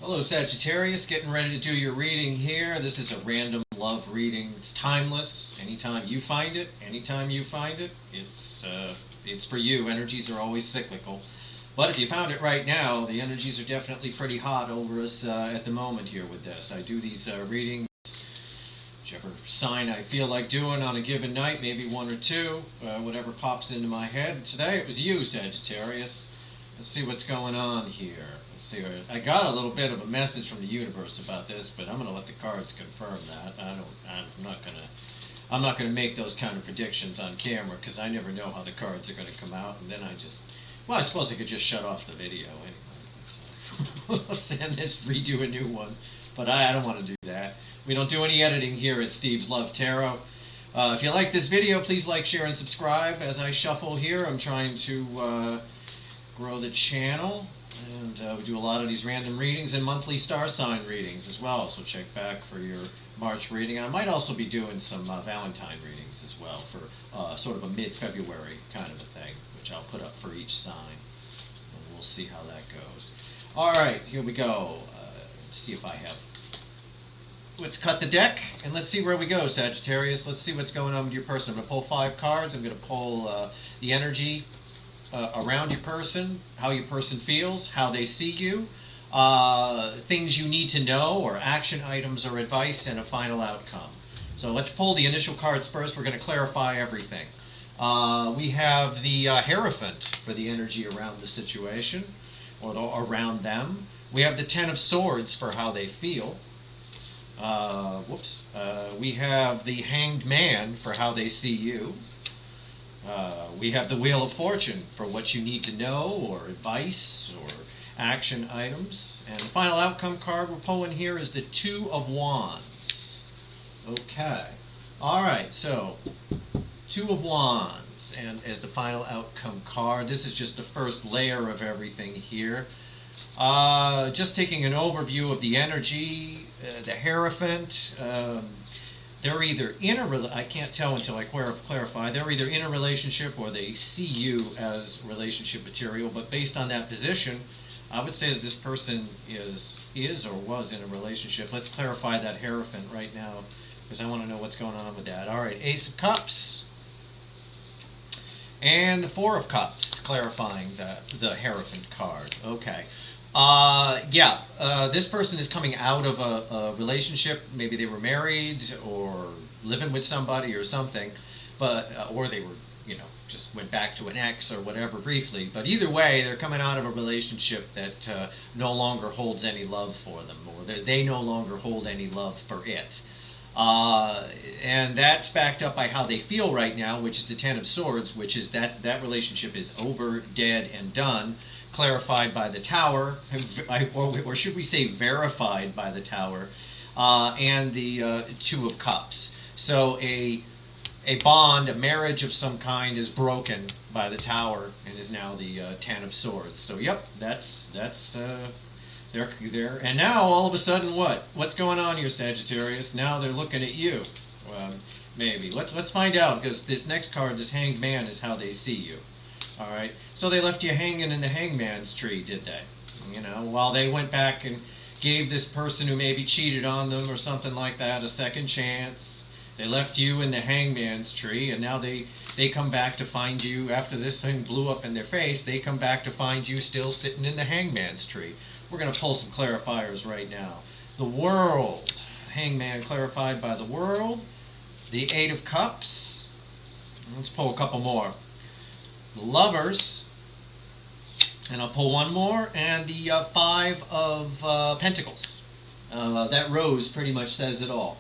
Hello, Sagittarius. Getting ready to do your reading here. This is a random love reading. It's timeless. Anytime you find it, it's for you. Energies are always cyclical. But if you found it right now, the energies are definitely pretty hot over us at the moment here with this. I do these readings, whichever sign I feel like doing on a given night, maybe one or two, whatever pops into my head. Today it was you, Sagittarius. Let's see what's going on here. I got a little bit of a message from the universe about this, but I'm going to let the cards confirm that. I'm not going to make those kind of predictions on camera because I never know how the cards are going to come out, and then I suppose I could just shut off the video anyway. So, and just redo a new one, but I don't want to do that. We don't do any editing here at Steve's Love Tarot. If you like this video, please like, share, and subscribe. As I shuffle here, I'm trying to grow the channel. And we do a lot of these random readings and monthly star sign readings as well. So check back for your March reading. I might also be doing some Valentine readings as well for sort of a mid-February kind of a thing, which I'll put up for each sign. And we'll see how that goes. All right, here we go. See if I have... Let's cut the deck and let's see where we go, Sagittarius. Let's see what's going on with your person. I'm going to pull 5 cards. I'm going to pull the energy around your person, how your person feels, how they see you, things you need to know, or action items or advice, and a final outcome. So let's pull the initial cards first. We're going to clarify everything. We have the Hierophant for the energy around the situation, or around them. We have the Ten of Swords for how they feel. We have the Hanged Man for how they see you. We have the Wheel of Fortune for what you need to know, or advice, or action items. And the final outcome card we're pulling here is the Two of Wands. Okay. Alright, so Two of Wands. And as the final outcome card, this is just the first layer of everything here. Just taking an overview of the energy, the Hierophant. They're either in I can't tell until I clarify, they're either in a relationship or they see you as relationship material, but based on that position, I would say that this person is or was in a relationship. Let's clarify that Hierophant right now, because I want to know what's going on with that. All right, Ace of Cups and the Four of Cups, clarifying the Hierophant card. Okay. This person is coming out of a relationship. Maybe they were married or living with somebody or something, but or they were, just went back to an ex or whatever briefly. But either way, they're coming out of a relationship that no longer holds any love for them, or they no longer hold any love for it. And that's backed up by how they feel right now, which is the Ten of Swords, which is that relationship is over, dead, and done, clarified by the Tower, or should we say verified by the Tower, and the Two of Cups. So a bond, a marriage of some kind is broken by the Tower and is now the Ten of Swords. So yep, that's they're and now all of a sudden what's going on here, Sagittarius? Now they're looking at you. Maybe let's find out, because this next card, this Hanged Man, is how they see you. All right, so they left you hanging in the hangman's tree, did they? While they went back and gave this person who maybe cheated on them or something like that a second chance. They left you in the hangman's tree, and now they come back to find you, after this thing blew up in their face, they come back to find you still sitting in the hangman's tree. We're going to pull some clarifiers right now. The World. Hangman clarified by the World. The Eight of Cups. Let's pull a couple more. The Lovers. And I'll pull one more. And the Five of Pentacles. That rose pretty much says it all.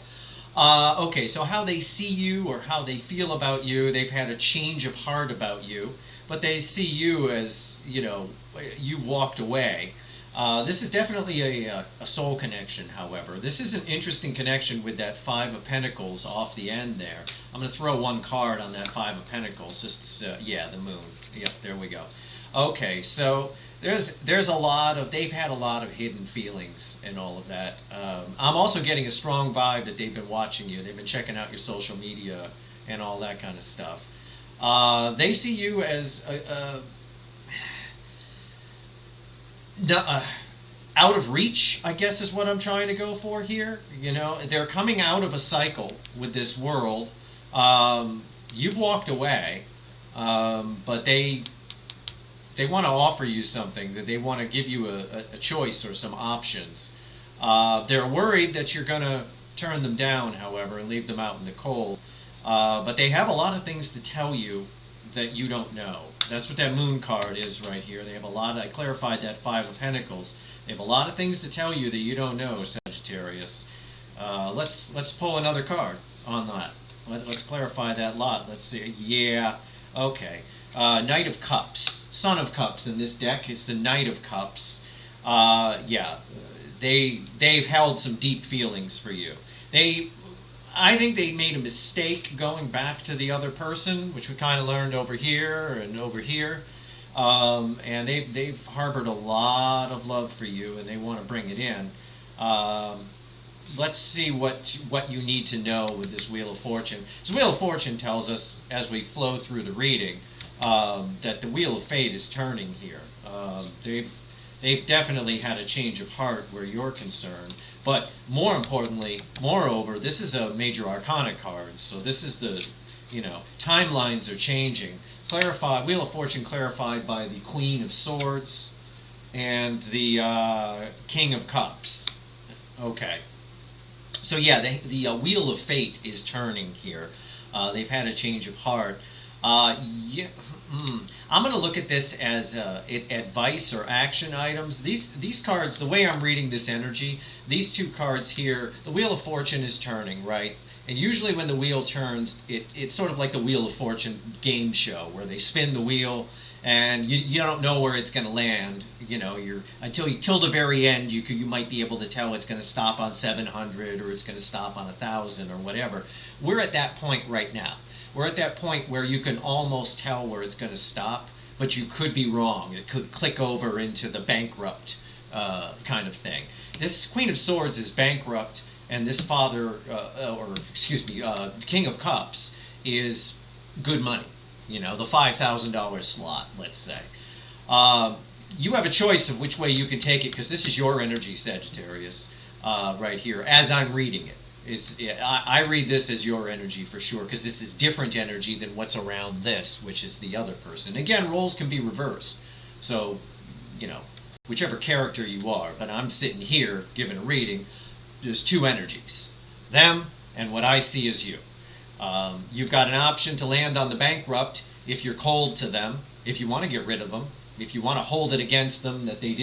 Okay, so how they see you or how they feel about you, they've had a change of heart about you, but they see you as, you walked away. This is definitely a soul connection, however. This is an interesting connection with that Five of Pentacles off the end there. I'm going to throw one card on that Five of Pentacles, just, the Moon. Yep, there we go. Okay, so there's a lot of, they've had a lot of hidden feelings and all of that. I'm also getting a strong vibe that they've been watching you. They've been checking out your social media and all that kind of stuff. They see you as out of reach, I guess is what I'm trying to go for here. You know, they're coming out of a cycle with this world. You've walked away, but they want to offer you something, that they want to give you a choice or some options. They're worried that you're going to turn them down, however, and leave them out in the cold. But they have a lot of things to tell you that you don't know. That's what that moon card is right here. They have a lot. I clarified that Five of Pentacles. They have a lot of things to tell you that you don't know, Sagittarius. Let's pull another card on that. Let's clarify that lot. Let's see. Yeah. Okay. Knight of Cups. Son of Cups in this deck. It's the Knight of Cups. Yeah. They've held some deep feelings for you. I think they made a mistake going back to the other person, which we kind of learned over here and over here. And they've harbored a lot of love for you, and they want to bring it in. Let's see what you need to know with this Wheel of Fortune. This Wheel of Fortune tells us, as we flow through the reading, that the Wheel of Fate is turning here. They've definitely had a change of heart where you're concerned. But more importantly, moreover, this is a major arcana card. So this is the, timelines are changing. Wheel of Fortune clarified by the Queen of Swords and the King of Cups. Okay. So yeah, the Wheel of Fate is turning here. They've had a change of heart. Yeah, I'm going to look at this as advice or action items. These cards, the way I'm reading this energy, these two cards here, the Wheel of Fortune is turning, right? And usually when the wheel turns, it's sort of like the Wheel of Fortune game show where they spin the wheel and you don't know where it's going to land. Till the very end, you might be able to tell it's going to stop on 700 or it's going to stop on 1,000 or whatever. We're at that point right now. We're at that point where you can almost tell where it's going to stop, but you could be wrong. It could click over into the bankrupt kind of thing. This Queen of Swords is bankrupt, and this King of Cups is good money. The $5,000 slot, let's say. You have a choice of which way you can take it, because this is your energy, Sagittarius, right here, as I'm reading it. I read this as your energy for sure, because this is different energy than what's around this, which is the other person. Again, roles can be reversed. So, whichever character you are, but I'm sitting here giving a reading, there's two energies, them and what I see as you. You've got an option to land on the bankrupt if you're cold to them, if you want to get rid of them, if you want to hold it against them that they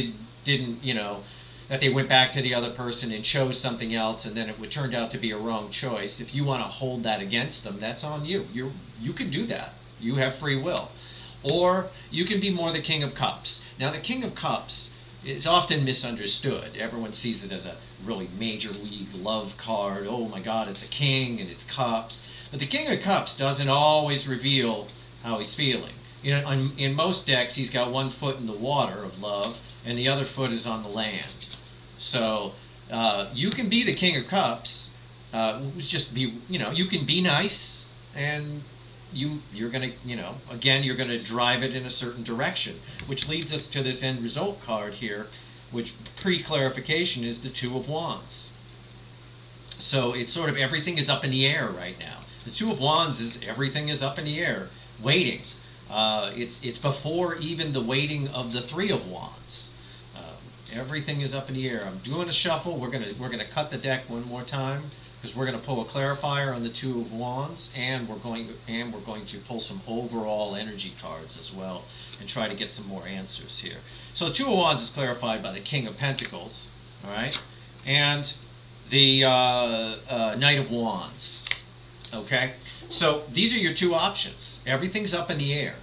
didn't, that they went back to the other person and chose something else, and then it turned out to be a wrong choice. If you want to hold that against them, that's on you. You can do that. You have free will. Or you can be more the King of Cups. Now, the King of Cups is often misunderstood. Everyone sees it as a really major league love card. Oh my God, it's a king and it's cups. But the King of Cups doesn't always reveal how he's feeling. In most decks, he's got one foot in the water of love, and the other foot is on the land. So you can be the King of Cups. You can be nice, and you're gonna, again, you're gonna drive it in a certain direction, which leads us to this end result card here, which pre-clarification is the Two of Wands. So it's sort of everything is up in the air right now. The Two of Wands is everything is up in the air, waiting. It's before even the waiting of the Three of Wands. Everything is up in the air. I'm doing a shuffle. We're gonna cut the deck one more time because we're gonna pull a clarifier on the Two of Wands, and we're going to pull some overall energy cards as well and try to get some more answers here. So the Two of Wands is clarified by the King of Pentacles, all right, and the Knight of Wands. Okay, so these are your two options. Everything's up in the air.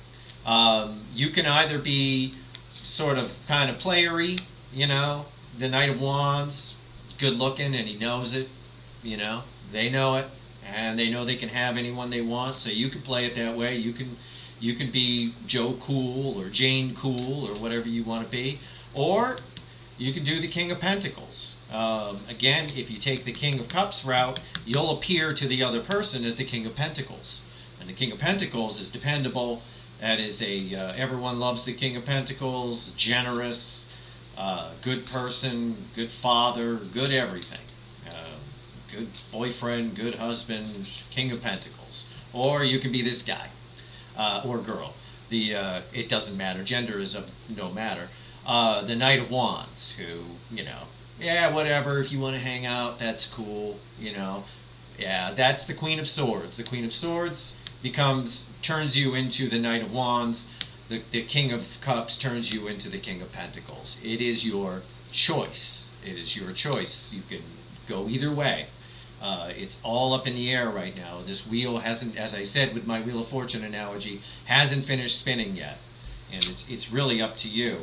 You can either be sort of kind of playery, the Knight of Wands, good looking, and he knows it. They know it, and they know they can have anyone they want. So you can play it that way. You can be Joe Cool or Jane Cool or whatever you want to be, or you can do the King of Pentacles. Again, if you take the King of Cups route, you'll appear to the other person as the King of Pentacles. And the King of Pentacles is dependable. That is everyone loves the King of Pentacles, generous, Good person, good father, good everything. Good boyfriend, good husband, King of Pentacles. Or you can be this guy or girl. It doesn't matter. Gender is of no matter. The Knight of Wands, who, yeah, whatever. If you want to hang out, that's cool. Yeah, that's the Queen of Swords. The Queen of Swords turns you into the Knight of Wands. The King of Cups turns you into the King of Pentacles. It is your choice. It is your choice. You can go either way. It's all up in the air right now. This wheel hasn't, as I said with my Wheel of Fortune analogy, hasn't finished spinning yet. And it's really up to you.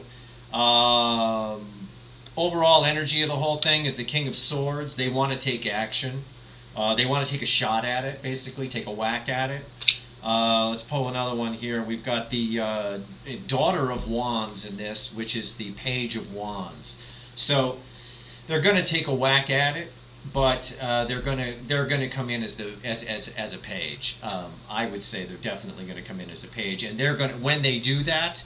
Overall energy of the whole thing is the King of Swords. They want to take action. They want to take a shot at it, basically, take a whack at it. Let's pull another one here. We've got the Daughter of Wands in this, which is the Page of Wands. So they're going to take a whack at it, but they're going to come in as a page. I would say they're definitely going to come in as a page, and they're going to, when they do that,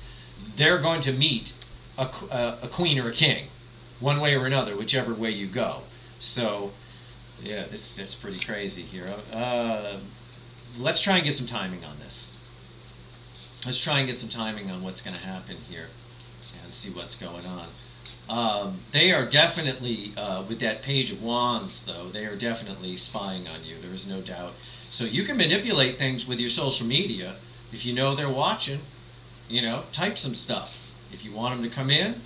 they're going to meet a queen or a king, one way or another, whichever way you go. So yeah, that's pretty crazy here. Let's try and get some timing on this. Let's try and get some timing on what's going to happen here and see what's going on. They are definitely, with that Page of Wands, though, they are definitely spying on you. There is no doubt. So you can manipulate things with your social media. If you know they're watching, type some stuff. If you want them to come in,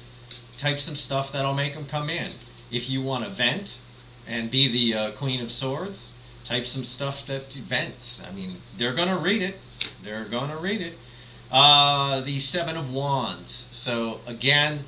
type some stuff that'll make them come in. If you want to vent and be the Queen of Swords, type some stuff that vents. I mean, they're going to read it. They're going to read it. The Seven of Wands. So again,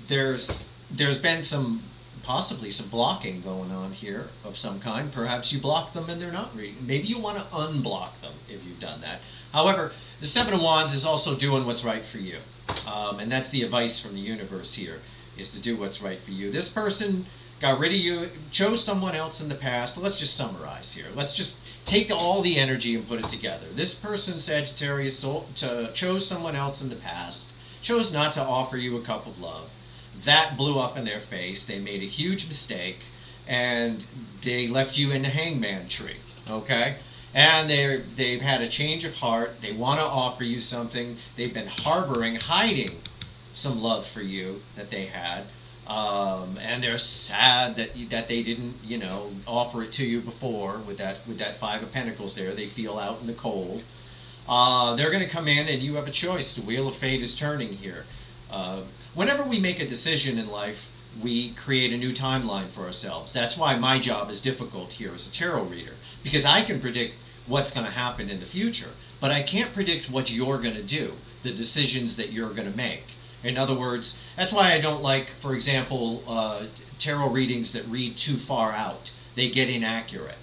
there's been possibly some blocking going on here of some kind. Perhaps you blocked them and they're not reading. Maybe you want to unblock them if you've done that. However, the Seven of Wands is also doing what's right for you. And that's the advice from the universe here, is to do what's right for you. This person got rid of you, chose someone else in the past. Let's just summarize here. Let's just take all the energy and put it together. This person, Sagittarius, chose someone else in the past, chose not to offer you a cup of love. That blew up in their face. They made a huge mistake, and they left you in the hangman tree, okay? And they've had a change of heart. They want to offer you something. They've been hiding some love for you that they had. And they're sad that they didn't, offer it to you before with that Five of Pentacles there. They feel out in the cold. They're going to come in, and you have a choice. The Wheel of Fate is turning here. Whenever we make a decision in life, we create a new timeline for ourselves. That's why my job is difficult here as a tarot reader, because I can predict what's going to happen in the future, but I can't predict what you're going to do, the decisions that you're going to make. In other words, that's why I don't like, for example, tarot readings that read too far out. They get inaccurate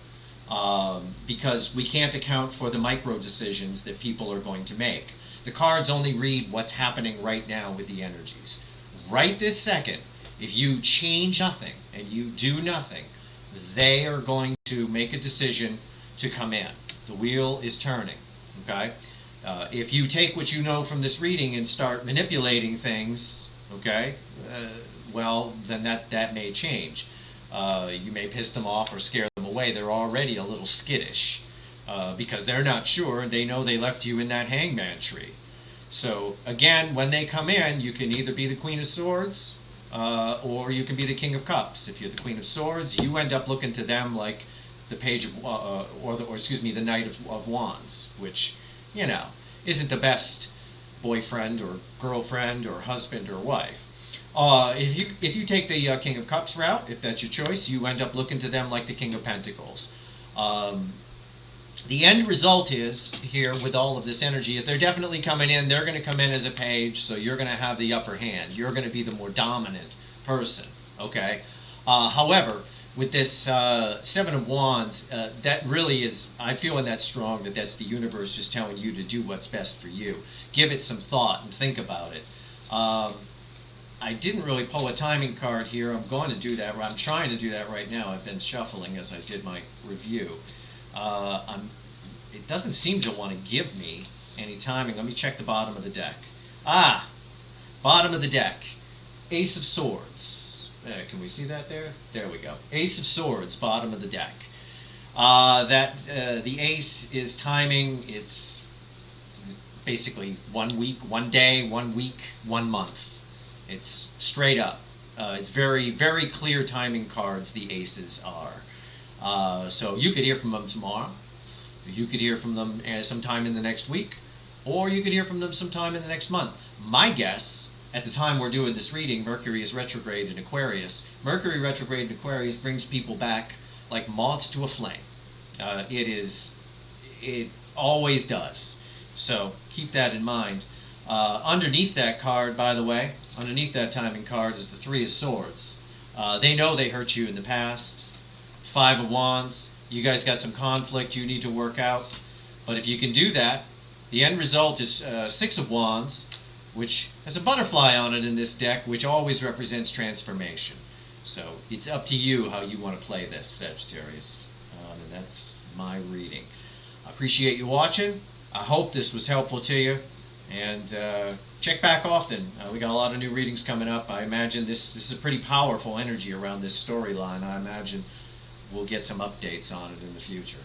because we can't account for the micro decisions that people are going to make. The cards only read what's happening right now with the energies. Right this second, if you change nothing and you do nothing, they are going to make a decision to come in. The wheel is turning, okay? If you take what you know from this reading and start manipulating things, okay, well, then that may change. You may piss them off or scare them away. They're already a little skittish because they're not sure, and they know they left you in that hangman tree. So, again, when they come in, you can either be the Queen of Swords or you can be the King of Cups. If you're the Queen of Swords, you end up looking to them like the Page of, the Knight of Wands, which, isn't the best boyfriend or girlfriend or husband or wife. If you take the King of Cups route, if that's your choice, you end up looking to them like the King of Pentacles. The end result is, here with all of this energy, is they're definitely coming in. They're going to come in as a page, so you're going to have the upper hand. You're going to be the more dominant person, okay? However, with this Seven of Wands, that really is, I'm feeling that strong that that's the universe just telling you to do what's best for you. Give it some thought and think about it. I didn't really pull a timing card here. I'm going to do that. I'm trying to do that right now. I've been shuffling as I did my review. It doesn't seem to want to give me any timing. Let me check the bottom of the deck. Bottom of the deck. Ace of Swords. Can we see that there? There we go. Ace of Swords, bottom of the deck. The ace is timing. It's basically 1 week, 1 day, 1 week, 1 month. It's straight up. It's very, very clear timing cards, the aces are. So you could hear from them tomorrow. You could hear from them sometime in the next week. Or you could hear from them sometime in the next month. My guess, at the time we're doing this reading, Mercury is retrograde in Aquarius. Mercury retrograde in Aquarius brings people back like moths to a flame. It always does. So keep that in mind. Underneath that card, by the way, underneath that timing card is the Three of Swords. They know they hurt you in the past. Five of Wands. You guys got some conflict you need to work out. But if you can do that, the end result is Six of Wands, which has a butterfly on it in this deck, which always represents transformation. So it's up to you how you want to play this, Sagittarius. And that's my reading. I appreciate you watching. I hope this was helpful to you. And check back often. We got a lot of new readings coming up. I imagine this is a pretty powerful energy around this storyline. I imagine we'll get some updates on it in the future.